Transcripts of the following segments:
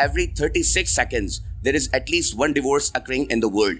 every 36 seconds there is at least one divorce occurring in the world.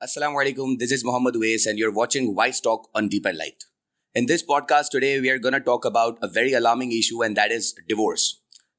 Assalamu alaikum, this is Muhammad Uwais and you're watching Wise Talk on Deeper Light. In this podcast today, we are going to talk about a very alarming issue and that is divorce.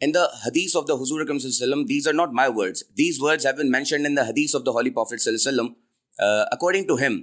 In the hadith of the Huzur Akram sallallahu alaihi wasallam, these are not my words. These words have been mentioned in the hadith of the Holy Prophet sallallahu alaihi wasallam. According to him,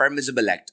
permissible act,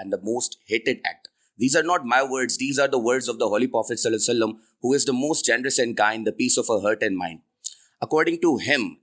and the most hated act. These are not my words, these are the words of the Holy Prophet sallallahu alaihi wasallam, who is the most generous and kind, the peace of a heart and mind. According to him,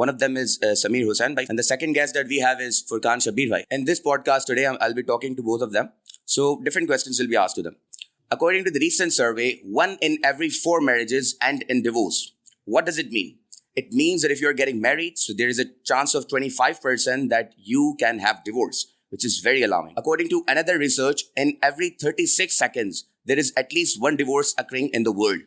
One of them is Samir Hussain bhai, and the second guest that we have is Furqan Shabir bhai. In this podcast today, I'll be talking to both of them. So different questions will be asked to them. According to the recent survey, 1 in every 4 marriages end in divorce. What does it mean? It means that if you're getting married, so there is a chance of 25% that you can have divorce, which is very alarming. According to another research, in every 36 seconds, there is at least one divorce occurring in the world.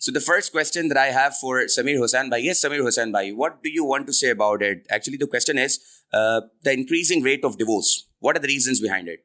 So the first question that I have for Samir Hussain bhai, yes Samir Hussain bhai, what do you want to say about it? Actually the question is the increasing rate of divorce. What are the reasons behind it?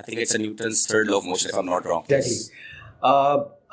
I think it's a Newton's third law of motion if I'm not wrong. Exactly.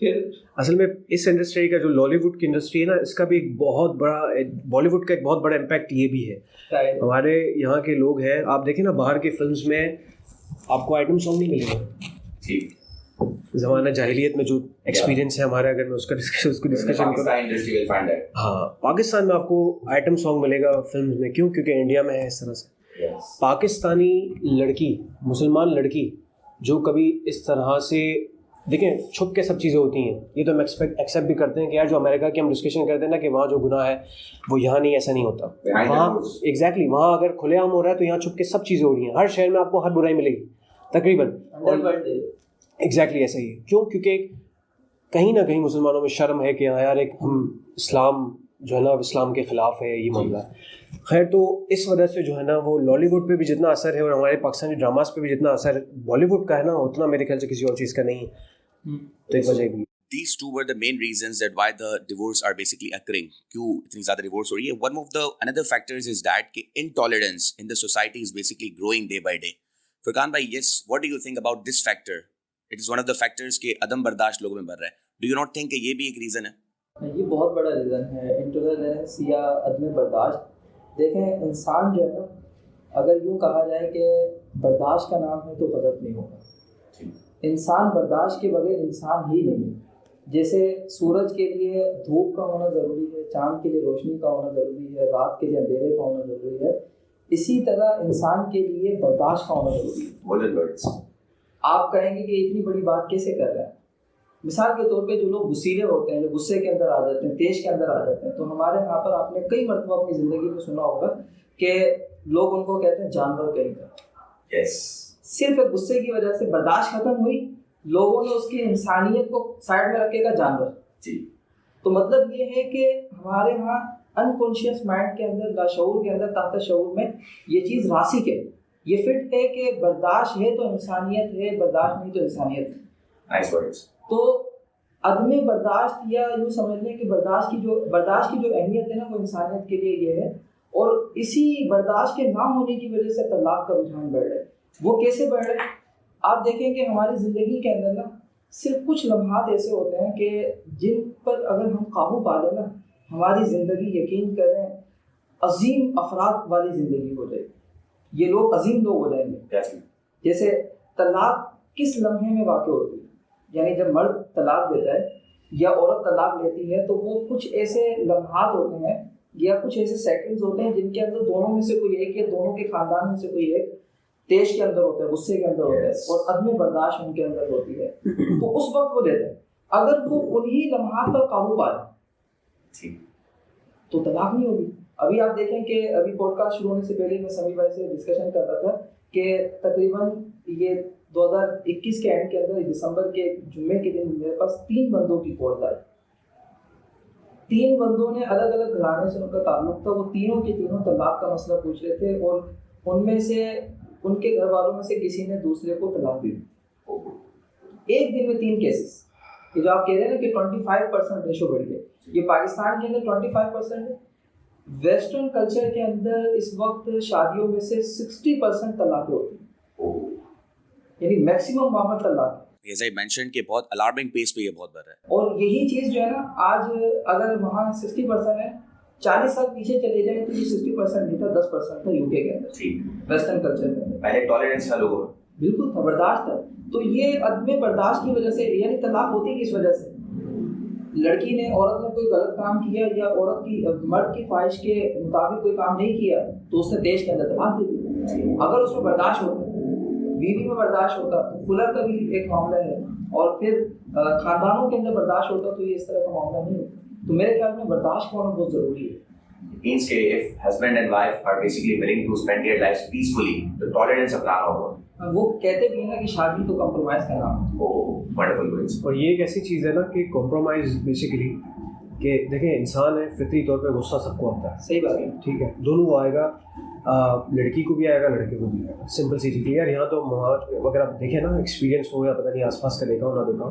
پھر اصل میں اس industry کا جو lolly would کی industry ہے نا, اس کا بھی ایک بہت بڑا, بالی ووڈ کا ایک بہت بڑا امپیکٹ یہ بھی ہے. ہمارے یہاں کے لوگ ہیں, آپ دیکھیں نا باہر کی فلمز میں آپ کو آئٹم سانگ نہیں ملے گا. زمانہ جاہلیت میں جو ایکسپیرینس ہے ہمارا, اگر میں اس کو ڈسکشن کروں, ہاں پاکستان میں آپ کو آئٹم سانگ ملے گا فلمز میں. کیوں؟ کیونکہ انڈیا میں ہے اس طرح سے. پاکستانی لڑکی, مسلمان لڑکی جو کبھی اس طرح سے, دیکھیں چھپ کے سب چیزیں ہوتی ہیں, یہ تو ہم ایکسیپٹ بھی کرتے ہیں کہ یار جو امریکہ کی ہم ڈسکشن کرتے ہیں نا کہ وہاں جو گناہ ہے وہ یہاں نہیں, ایسا نہیں ہوتا. وہاں ایگزیکٹلی وہاں اگر کھلے عام ہو رہا ہے تو یہاں چھپ کے سب چیزیں ہو رہی ہیں. ہر شہر میں آپ کو ہر برائی ملے گی تقریباً. ایگزیکٹلی ایسا ہی ہے. کیوں؟ کیونکہ کہیں نہ کہیں مسلمانوں میں شرم ہے کہ ہاں یار ایک ہم اسلام جو ہے نا اسلام کے خلاف ہے یہ معاملہ. خیر تو اس وجہ سے جو ہے نا وہ لالی ووڈ پہ بھی جتنا اثر ہے اور ہمارے پاکستانی ڈراماز پہ بھی جتنا اثر بالی ووڈ کا ہے نا, اتنا میرے خیال سے کسی اور چیز کا نہیں ہے. تو ایک وجہ بھی These two were the main reasons that why the divorce are basically occurring. کیوں اتنی زیادہ divorce ہو رہی ہے. One of the another factors is that کہ intolerance in the society is basically growing day by day. Furqan bhai, yes, what do you think about this factor? It is one of the factors کہ عدم برداشت لوگوں میں بڑھ رہا ہے. Do you not think کہ یہ بھی ایک reason ہے؟ یہ بہت بڑا ریزن ہے انٹولرنس یا عدم برداشت. دیکھیں انسان جو ہے نا, اگر یوں کہا جائے کہ برداشت کا نام ہے تو غضب نہیں ہوگا. انسان برداشت کے بغیر انسان ہی نہیں ہے. جیسے سورج کے لیے دھوپ کا ہونا ضروری ہے, چاند کے لیے روشنی کا ہونا ضروری ہے, رات کے لیے اندھیرے کا ہونا ضروری ہے, اسی طرح انسان کے لیے برداشت کا ہونا ضروری ہے. آپ کہیں گے کہ اتنی بڑی بات کیسے کر رہے ہیں؟ مثال کے طور پہ جو لوگ غصیلے ہوتے ہیں, جو غصے کے اندر آ جاتے ہیں, تیش کے اندر آ جاتے ہیں, تو ہمارے یہاں پر آپ نے کئی مرتبہ اپنی زندگی میں سنا ہوگا کہ لوگ ان کو کہتے ہیں جانور کہیں کا. صرف ایک غصے کی وجہ سے برداشت ختم ہوئی, لوگوں نے اس کی انسانیت کو سائڈ میں رکھے گا جانور. تو مطلب یہ ہے کہ ہمارے ہاں انکانشیس مائنڈ کے اندر, لاشعور کے اندر, تحت شعور میں یہ چیز راسخ ہے, یہ فٹ ہے کہ برداشت ہے تو انسانیت ہے, برداشت نہیں تو انسانیت ہے. تو عدم برداشت یا یوں سمجھ لیں کہ برداشت کی جو اہمیت ہے نا وہ انسانیت کے لیے یہ ہے, اور اسی برداشت کے نہ ہونے کی وجہ سے طلاق کا رجحان بڑھ رہا ہے. وہ کیسے بڑھ رہا ہے؟ آپ دیکھیں کہ ہماری زندگی کے اندر نا صرف کچھ لمحات ایسے ہوتے ہیں کہ جن پر اگر ہم قابو پا لیں نا, ہماری زندگی یقین کریں عظیم افراد والی زندگی ہو جائے گی. یہ لوگ عظیم لوگ ہو جائیں گے. جیسے طلاق کس لمحے میں واقع ہوتی ہے, یعنی جب مرد طلاق دیتا ہے یا عورت طلاق لیتی ہے تو وہ کچھ ایسے لمحات ہوتے ہیں یا کچھ ایسے سیکنڈز ہوتے ہیں جن کے اندر دونوں میں سے کوئی ایک یا دونوں کے خاندان میں سے کوئی ایک تیش کے اندر ہوتا ہے, غصے کے اندر ہوتا ہے, اور عدم برداشت ان کے اندر ہوتی ہے. تو اس وقت وہ دیتا ہے. اگر وہ انہی لمحات پر قابو پا لے تو طلاق نہیں ہوگی. ابھی آپ دیکھیں کہ ابھی پوڈ کاسٹ شروع ہونے سے پہلے میں سمیع بھائی سے ڈسکشن کر رہا تھا کہ تقریباً یہ 2021 کے اینڈ کے اندر دسمبر کے جمعے کے دن میرے پاس 3 بندوں کی کال آئی. 3 بندوں نے الگ الگ گھرانے سے ان کا تعلق تھا, وہ تینوں کے تینوں طلاق کا مسئلہ پوچھ رہے تھے, اور ان میں سے ان کے گھر والوں میں سے کسی نے دوسرے کو طلاق دی. ایک دن میں 3 کیسز. یہ جو آپ کہہ رہے ہیں نا کہ 25% ریشو بڑھ گیا, یہ پاکستان کے اندر 25% ہے. ویسٹرن کلچر کے اندر اس وقت شادیوں میں سے 60% طلاقیں ہوتی ہیں, یعنی میکسیمم معاملہ طلاق. As I mentioned کہ بہت alarming pace پہ یہ بہت بڑھ رہا ہے. اور یہی چیز جو ہے نا آج اگر وہاں 60% ہے, 40 سال پیچھے چلے جائیں تو یہ 60% نہیں تھا, 10% تھا UK کے اندر, ویسٹرن کلچر میں. پہلے ٹالرنس تھا لوگوں میں, بالکل تھا, برداشت تھا. تو یہ عدم برداشت کی وجہ سے, یعنی طلاق ہوتی ہے کس وجہ سے, لڑکی نے, عورت نے کوئی غلط کام کیا یا عورت کی مرد کی خواہش کے مطابق کوئی کام نہیں کیا تو اس نے دیش کے اندر طلاق دے دی. اگر اس میں برداشت ہوتا, بیوی میں برداشت ہوتا تو کھلا کا بھی ایک معاملہ ہے, اور پھر خاندانوں کے اندر برداشت ہوتا تو یہ اس طرح کا معاملہ نہیں ہوتا. تو میرے خیال میں برداشت ہونا بہت ضروری ہے. It means کہ if husband and wife are basically willing to spend their lives peacefully, تو tolerance اپنانا ہوگا. وہ کہتے بھی ہیں نا کہ شادی تو کمپرومائز کا نام ہے. اور یہ ایک ایسی چیز ہے نا کہ کمپرومائز بیسیکلی کہ دیکھیں انسان ہے, فطری طور پہ غصہ سب کو آتا ہے. صحیح بات ہے, ٹھیک ہے, دونوں آئے گا, لڑکی کو بھی آئے گا, لڑکے کو بھی آئے گا. سمپل سی چیز ہے یار. یہاں تو اگر آپ دیکھیں نا, ایکسپیرینس ہو یا پتہ نہیں آس پاس کا دیکھا ہو نہ دیکھا ہو,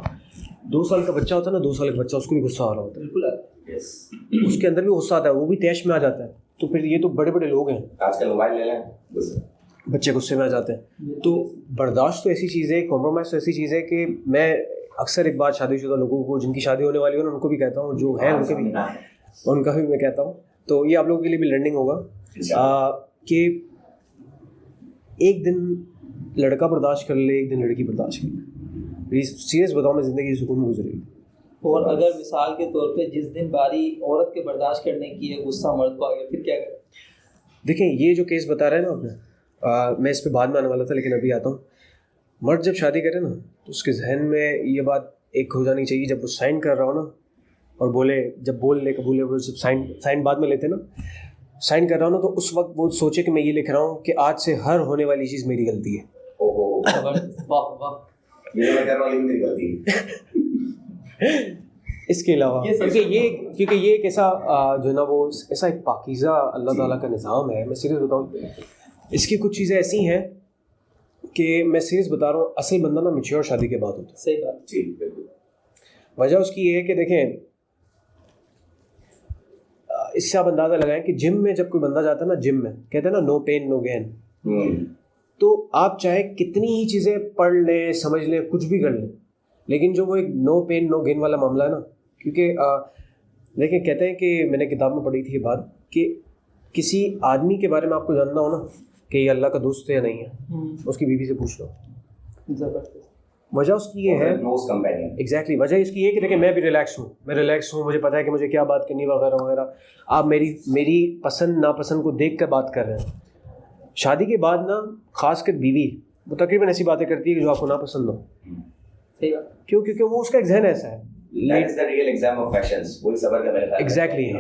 2 سال کا بچہ ہوتا ہے نا, 2 سال کا بچہ, اس کو بھی غصہ آ رہا ہوتا ہے. بالکل اس کے اندر بھی غصہ آتا ہے, وہ بھی تیش میں آ جاتا ہے. تو پھر یہ تو بڑے بڑے لوگ ہیں, آج کل موبائل لے لیں بچے غصے میں آ جاتے ہیں. تو برداشت تو ایسی چیز ہے, کمپرومائز تو ایسی چیز ہے کہ میں اکثر ایک بات شادی شدہ لوگوں کو جن کی شادی ہونے والی ہو نا ان کو بھی کہتا ہوں, جو ہے ان کا بھی میں کہتا ہوں, تو یہ آپ لوگوں کے لیے بھی لرننگ ہوگا کہ ایک دن لڑکا برداشت کر لے, ایک دن لڑکی برداشت کر لے. سیریس بتاؤں میں زندگی سکون میں گزرے گی. اور اگر مثال کے طور پہ جس دن باری عورت کے برداشت کرنے کی ہے, غصہ مرد کو آ گیا, پھر کیا کرے؟ دیکھیں یہ جو کیس بتا رہے ہیں نا آپ نے, میں اس پہ بعد میں آنے والا تھا لیکن ابھی آتا ہوں. مرد جب شادی کرے نا تو اس کے ذہن میں یہ بات ایک ہو جانی چاہیے, جب وہ سائن کر رہا ہو نا اور بولے, جب بول لے قبولے, وہ جب سائن بعد میں لیتے نا, سائن کر رہا ہوں نا, تو اس وقت وہ سوچے کہ میں یہ لکھ رہا ہوں کہ آج سے ہر ہونے والی چیز میری غلطی ہے. اس کے علاوہ کیونکہ یہ ایک ایسا جو ہے نا وہ ایسا ایک پاکیزہ اللہ تعالیٰ کا نظام ہے. میں سیریس بتاؤں, اس کی کچھ چیزیں ایسی ہیں کہ میں سیریس بتا رہا ہوں, اصل بندہ نا میچور شادی کے بعد ہوتا ہے. صحیح بات. جی بالکل. وجہ اس کی یہ ہے کہ دیکھیں, اس سے آپ اندازہ لگائیں کہ جم میں جب کوئی بندہ جاتا ہے نا, جم میں کہتے ہیں نا نو پین نو گین, تو آپ چاہے کتنی ہی چیزیں پڑھ لیں, سمجھ لیں, کچھ بھی کر لیں, لیکن جو وہ ایک نو پین نو گین والا معاملہ ہے نا, کیونکہ دیکھیں کہتے ہیں کہ میں نے کتاب میں پڑھی تھی یہ بات کہ کسی آدمی کے بارے میں آپ کو جاننا ہو نا کہ یہ اللہ کا دوست ہے یا نہیں ہے, اس کی بیوی سے پوچھ لو. وجہ اس کی یہ ہے, ایگزیکٹلی وجہ اس کی یہ کہ دیکھیں میں بھی ریلیکس ہوں, مجھے پتہ ہے کہ مجھے کیا بات کرنی وغیرہ وغیرہ. آپ میری پسند ناپسند کو دیکھ کر بات کر رہے ہیں. شادی کے بعد نا خاص کر بیوی وہ تقریباً ایسی باتیں کرتی ہے کہ جو آپ کو ناپسند ہو. کیوں؟ کیونکہ وہ اس کا ایک ذہن ایسا ہے. ایگزیکٹلی.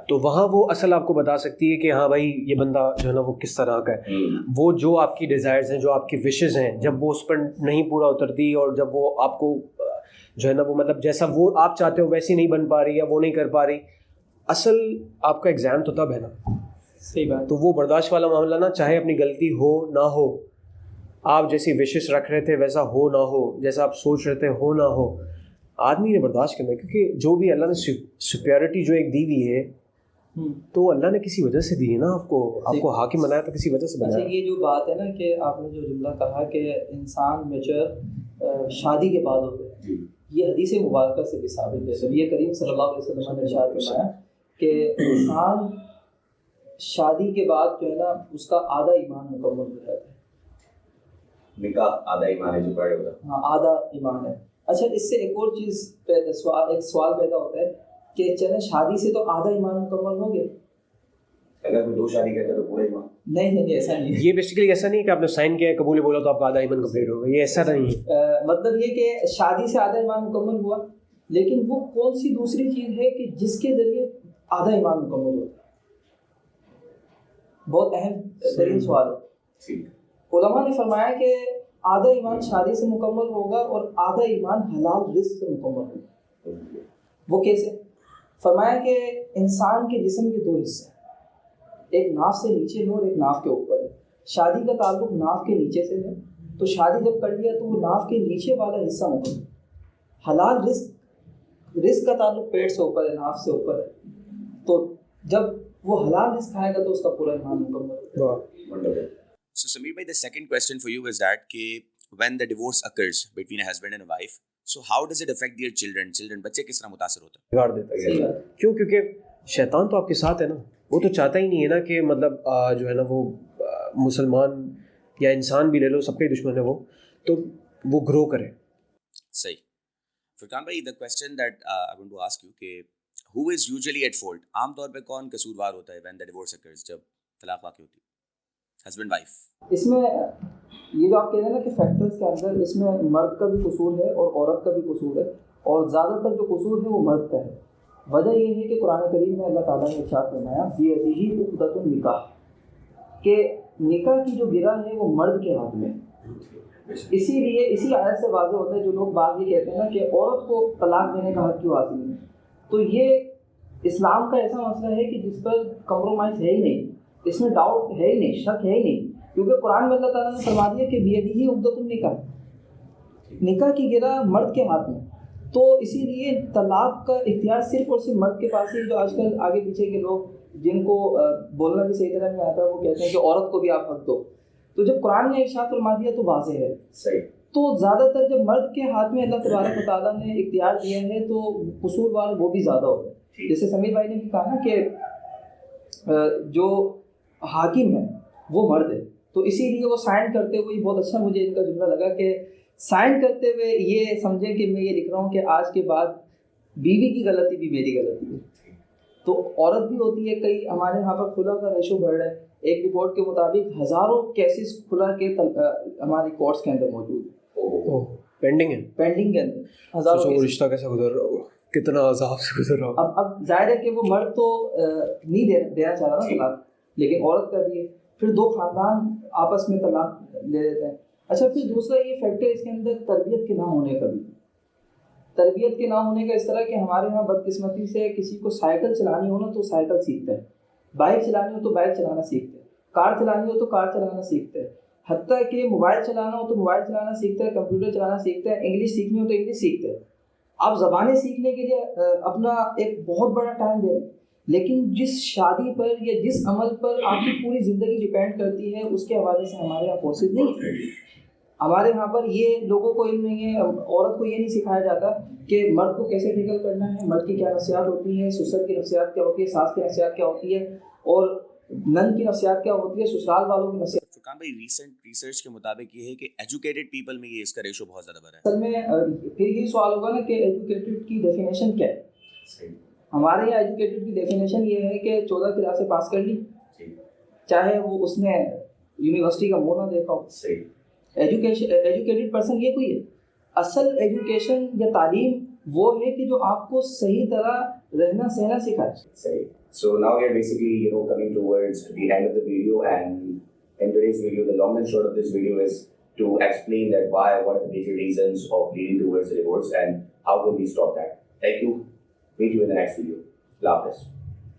تو وہاں وہ اصل آپ کو بتا سکتی ہے کہ ہاں بھائی یہ بندہ جو ہے نا وہ کس طرح کا ہے. وہ جو آپ کی ڈیزائرز ہیں, جو آپ کی وشز ہیں, جب وہ اس پر نہیں پورا اترتی اور جب وہ آپ کو جو ہے نا وہ مطلب جیسا وہ آپ چاہتے ہو ویسی نہیں بن پا رہی یا وہ نہیں کر پا رہی, اصل آپ کا ایگزام تو تب ہے نا. صحیح بات. تو وہ برداشت والا معاملہ نا, چاہے اپنی غلطی ہو نہ ہو, آپ جیسی وشز رکھ رہے تھے ویسا ہو نہ ہو, جیسا آپ سوچ رہے تھے ہو نہ ہو, آدمی نے برداشت کرنا ہے. کیونکہ جو بھی اللہ نے سپیورٹی جو ایک دی ہوئی ہے تو اللہ نے کسی وجہ سے دی ہے نا, آپ کو حاکم بنایا تو کسی وجہ سے بنایا. یہ جو بات ہے نا کہ آپ نے جو جملہ کہا کہ انسان میچر شادی کے بعد ہوتا ہے, یہ حدیث مبارکہ سے بھی ثابت ہے. نبی کریم صلی اللہ علیہ وسلم نے ارشاد فرمایا کہ انسان شادی کے بعد جو ہے نا اس کا آدھا ایمان مکمل ہو جاتا ہے. نکاح آدھا ایمان ہے جو پڑھے ہوتا ہے. ہاں آدھا ایمان ہے. اچھا اس سے ایک اور چیز ایک سوال پیدا ہوتا ہے کہ چلے شادی سے تو آدھا ایمان مکمل ہو گیا, اگر کوئی 2 شادی کرتا ہے تو پورا ایمان نہیں ایسا نہیں ہے. یہ بیسیکلی ایسا نہیں کہ آپ نے سائن کیا قبول بولا تو آپ کا آدھا ایمان کمپلیٹ ہو گیا, یہ ایسا نہیں ہے. مطلب یہ کہ شادی سے آدھا ایمان مکمل ہوا, لیکن وہ کون سی دوسری چیز ہے کہ جس کے ذریعے آدھا ایمان مکمل ہوتا ہے؟ بہت اہم ترین سوال ہے. علماء نے فرمایا کہ آدھا ایمان شادی سے مکمل ہوگا اور آدھا ایمان حلال رزق سے مکمل ہوگا. وہ کیسے؟ فرمایا کہ انسان کے جسم کے 2 حصے ہیں, ایک ناف سے نیچے ہے اور ایک ناف کے اوپر ہے. شادی کا تعلق ناف کے نیچے سے ہے, تو شادی جب کر لیا تو وہ ناف کے نیچے والا حصہ مکمل. حلال رزق کا تعلق پیٹ سے اوپر ہے, ناف سے اوپر ہے. تو جب وہ حلال رزق کھائے گا تو اس کا پورا ایمان مکمل ہوگا. So Sameer bhai, the second question for you is that when the divorce occurs between a husband and a wife, so how does it affect their children? بچے کس طرح متاثر ہوتے ہیں؟ بگاڑ دیتا ہے. کیوں؟ کیونکہ شیطان تو آپ کے ساتھ ہے نا, وہ تو چاہتا ہی نہیں ہے نا کہ مطلب جو ہے نا وہ مسلمان یا انسان بھی لے لو سب کا ہی دشمن ہے وہ, تو وہ گرو کرے. صحیح. فرقان بھائی, the question that I want to ask you کہ who is usually at fault? عام طور پہ کون قصوروار ہوتا ہے when the divorce occurs, جب طلاق واقع ہوتی ہے, ہسبینڈ وائف؟ اس میں یہ جو آپ کہہ رہے ہیں نا کہ فیکٹرز کے اندر اس میں مرد کا بھی قصور ہے اور عورت کا بھی قصور ہے, اور زیادہ تر جو قصور ہے وہ مرد کا ہے. وجہ یہ ہے کہ قرآن کریم میں اللہ تعالیٰ نے ارشاد فرمایا بیدہ عقدۃ النکاح, کہ نکاح کی جو گرہ ہے وہ مرد کے ہاتھ میں. اسی لیے اسی آیت سے واضح ہوتا ہے جو لوگ بات یہ کہتے ہیں نا کہ عورت کو طلاق دینے کا حق کیوں حاصل ہے, تو یہ اسلام کا ایسا مسئلہ ہے کہ جس پر کمپرومائز ہے ہی نہیں, اس میں ڈاؤٹ ہے ہی نہیں, شک ہے ہی نہیں. کیونکہ قرآن میں اللہ تعالیٰ نے فرما دیا کہ بیدہ عقدۃ النکاح, نکاح کی گرہ مرد کے ہاتھ میں. تو اسی لیے طلاق کا اختیار صرف اور صرف مرد کے پاس ہے. جو آج کل آگے پیچھے کے لوگ جن کو بولنا بھی صحیح طرح نہیں آتا وہ کہتے ہیں کہ عورت کو بھی آپ حق دو. تو جب قرآن نے ارشاد فرما دیا تو واضح ہے. صحیح. تو زیادہ تر جب مرد کے ہاتھ میں اللہ تبارک و تعالیٰ نے اختیار دیا ہے تو قصوروار وہ بھی زیادہ ہوتے ہیں. جیسے سمیر بھائی نے بھی کہا نا کہ جو حاکم ہے وہ مرد ہے, تو اسی لیے وہ سائن کرتے ہوئے بہت اچھا مجھے ان کا جملہ لگا کہ سائن کرتے ہوئے یہ سمجھیں کہ میں یہ لکھ رہا ہوں کہ آج کے بعد بیوی کی غلطی بھی میری غلطی ہے. تو عورت بھی ہوتی ہے, کئی ہمارے یہاں پر خلا کا ریشو بڑھ رہا ہے. ایک رپورٹ کے مطابق ہزاروں کیسز خلا کے ہماری کورٹس کے اندر موجود ہیں, پینڈنگ ہے, پینڈنگ کے اندر ہزاروں وہ رشتہ کیسے گزر رہا ہوگا, کتنا عذاب سے گزر رہا ہوگا. اب ظاہر ہے کہ وہ مرد تو نہیں دینا چاہ رہا نا طلاق, لیکن عورت کا بھی ہے, پھر دو خاندان آپس میں طلاق لے لیتے ہیں. اچھا, پھر دوسرا یہ فیکٹر اس کے اندر تربیت کے نہ ہونے کا بھی. تربیت کے نہ ہونے کا اس طرح کہ ہمارے یہاں بدقسمتی سے کسی کو سائیکل چلانی ہو نا تو سائیکل سیکھتا ہے, بائک چلانی ہو تو بائک چلانا سیکھتا ہے, کار چلانی ہو تو کار چلانا سیکھتا ہے, حتیٰ کہ موبائل چلانا ہو تو موبائل چلانا سیکھتا ہے, کمپیوٹر چلانا سیکھتا ہے, انگلش سیکھنی ہو تو انگلش سیکھتا ہے. آپ زبانیں سیکھنے کے لیے اپنا ایک بہت بڑا ٹائم دے رہے ہیں, لیکن جس شادی پر یا جس عمل پر آپ کی پوری زندگی ڈپینڈ کرتی ہے اس کے حوالے سے ہمارے یہاں فورسز نہیں ہے. ہمارے یہاں پر یہ لوگوں کو علم نہیں ہے, عورت کو یہ نہیں سکھایا جاتا کہ مرد کو کیسے ٹیکل کرنا ہے, مرد کی کیا نفسیات ہوتی ہیں, سسر کی نفسیات کیا ہوتی ہے, ساس کی نفسیات کیا ہوتی ہے, اور نند کی نفسیات کیا ہوتی ہے, سسرال والوں کی نفسیات. فرقان بھائی, ریسنٹ ریسرچ کے مطابق یہ ہے کہ ایجوکیٹڈ پیپل میں یہ اس کا ریشو بہت زیادہ بڑھ رہا ہے. اصل میں پھر یہی سوال ہوگا نا کہ ایجوکیٹڈ کی ڈیفینیشن کیا ہے. ہمارے یہاں ایجوکیٹڈ کی ڈیفینیشن یہ ہے کہ 14 کلاسیں پاس کر لی, چاہے وہ اس نے یونیورسٹی کا منہ نہ دیکھا ہو. ایجوکیٹڈ پرسن یہ کوئی ہے. اصل ایجوکیشن یا تعلیم وہ ہے کہ جو آپ کو صحیح طرح رہنا سہنا سکھائے. صحیح. So now we are basically, coming towards the end of the video, and in today's video, the long and short of this video is to explain that what are the major reasons of leading towards divorce and how can we stop that. Thank you. Meet you in the next video. Allah Hafiz.